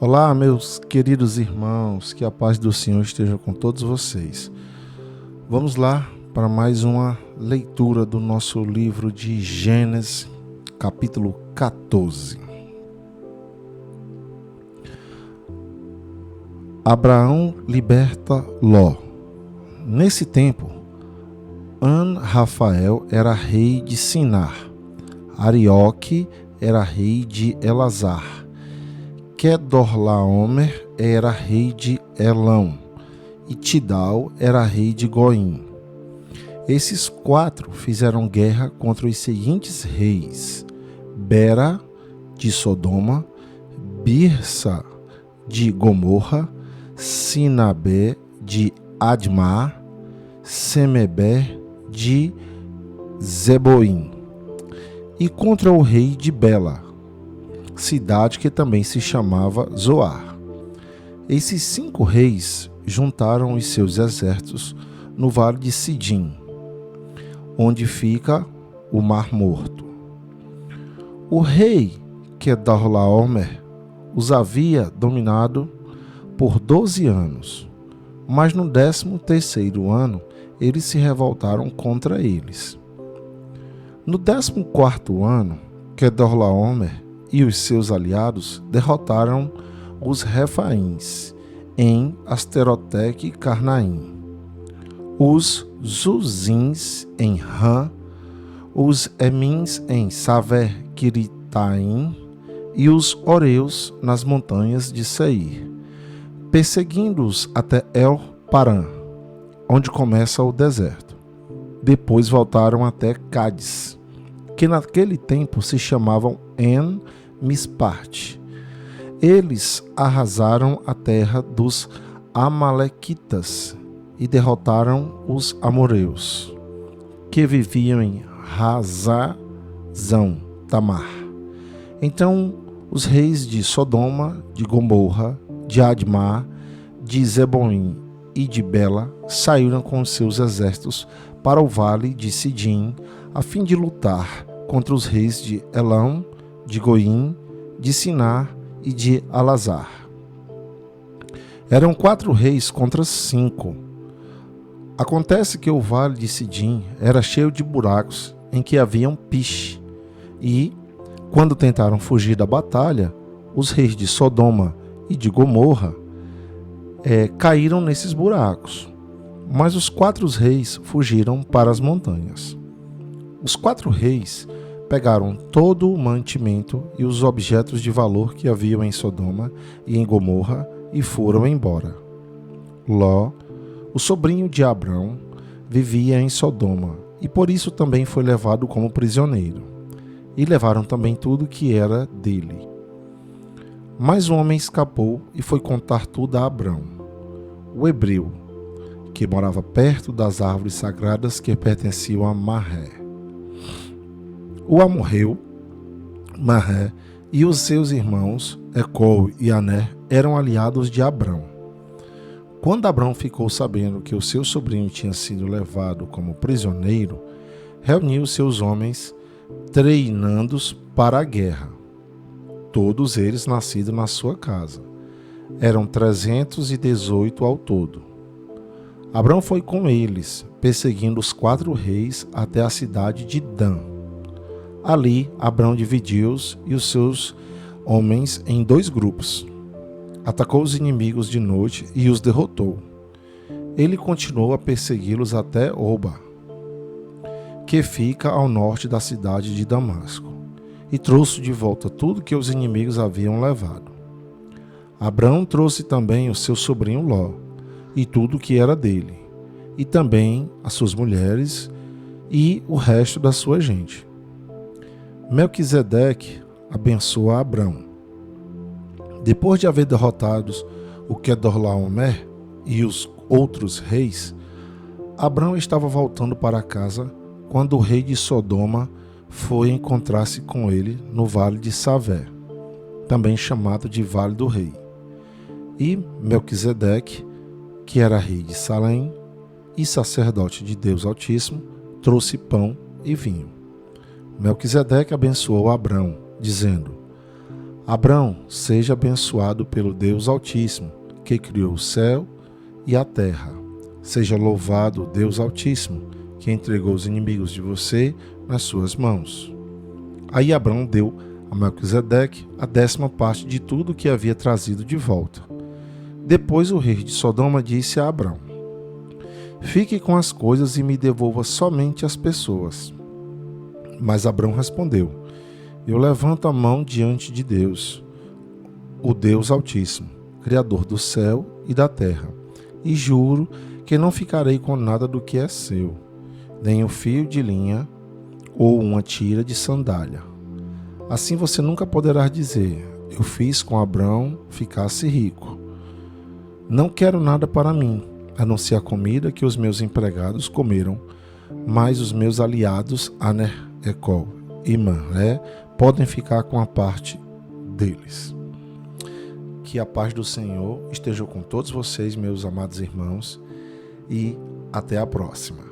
Olá, meus queridos irmãos, que a paz do Senhor esteja com todos vocês. Vamos lá para mais uma leitura do nosso livro de Gênesis, capítulo 14. Abraão liberta Ló. Nesse tempo, An-Rafael era rei de Sinar, Arioque era rei de Elazar, Quedorlaomer era rei de Elão e Tidal era rei de Goim. Esses quatro fizeram guerra contra os seguintes reis: Bera de Sodoma, Birsa de Gomorra, Sinabé de Admá, Semeber de Zeboim, e contra o rei de Bela, cidade que também se chamava Zoar. Esses 5 reis juntaram os seus exércitos no vale de Sidim, onde fica o Mar Morto. O rei Quedorlaomer os havia dominado por 12 anos, mas no 13º ano eles se revoltaram contra eles. No 14º ano, Quedorlaomer e os seus aliados derrotaram os Refaíns em Asteroteque e Carnaim, os Zuzins em Ram, os Emins em Saver-Quiritaim e os Oreus nas montanhas de Seir, perseguindo-os até El-Parã, onde começa o deserto. Depois voltaram até Cádiz, que naquele tempo se chamavam En-Misparte. Eles arrasaram a terra dos Amalequitas e derrotaram os amoreus, que viviam em Hazazão Tamar. Então os reis de Sodoma, de Gomorra, de Admá, de Zeboim e de Bela saíram com seus exércitos para o vale de Sidim, a fim de lutar contra os reis de Elão, de Goim, de Sinar e de Alazar. Eram 4 reis contra 5. Acontece que o vale de Sidim era cheio de buracos em que haviam piche, e, quando tentaram fugir da batalha, os reis de Sodoma e de Gomorra caíram nesses buracos, mas os 4 reis fugiram para as montanhas. Os 4 reis pegaram todo o mantimento e os objetos de valor que haviam em Sodoma e em Gomorra e foram embora. Ló, o sobrinho de Abrão, vivia em Sodoma e por isso também foi levado como prisioneiro. E levaram também tudo que era dele. Mas um homem escapou e foi contar tudo a Abrão, o hebreu, que morava perto das árvores sagradas que pertenciam a Marré. O amorreu, Marré, e os seus irmãos, Ecol e Aner, eram aliados de Abrão. Quando Abrão ficou sabendo que o seu sobrinho tinha sido levado como prisioneiro, reuniu seus homens, treinando-os para a guerra. Todos eles nascidos na sua casa. Eram 318 ao todo. Abrão foi com eles, perseguindo os 4 reis até a cidade de Dan. Ali, Abrão dividiu-os e os seus homens em 2 grupos. Atacou os inimigos de noite e os derrotou. Ele continuou a persegui-los até Oba, que fica ao norte da cidade de Damasco, e trouxe de volta tudo que os inimigos haviam levado. Abrão trouxe também o seu sobrinho Ló, e tudo que era dele, e também as suas mulheres e o resto da sua gente. Melquisedeque abençoou a Abrão. Depois de haver derrotado o Quedorlaomer e os outros reis, Abrão estava voltando para casa quando o rei de Sodoma foi encontrar-se com ele no vale de Savé, também chamado de Vale do Rei. E Melquisedeque, que era rei de Salém e sacerdote de Deus Altíssimo, trouxe pão e vinho. Melquisedeque abençoou Abrão, dizendo: Abrão, seja abençoado pelo Deus Altíssimo, que criou o céu e a terra. Seja louvado o Deus Altíssimo, que entregou os inimigos de você nas suas mãos. Aí Abrão deu a Melquisedeque a 10ª parte de tudo que havia trazido de volta. Depois o rei de Sodoma disse a Abrão: fique com as coisas e me devolva somente as pessoas. Mas Abrão respondeu: eu levanto a mão diante de Deus, o Deus Altíssimo, Criador do céu e da terra, e juro que não ficarei com nada do que é seu, nem um fio de linha ou uma tira de sandália. Assim você nunca poderá dizer: eu fiz com Abrão ficasse rico. Não quero nada para mim, a não ser a comida que os meus empregados comeram, mas os meus aliados Aner, Ecol e Manré podem ficar com a parte deles. Que a paz do Senhor esteja com todos vocês, meus amados irmãos, e até a próxima.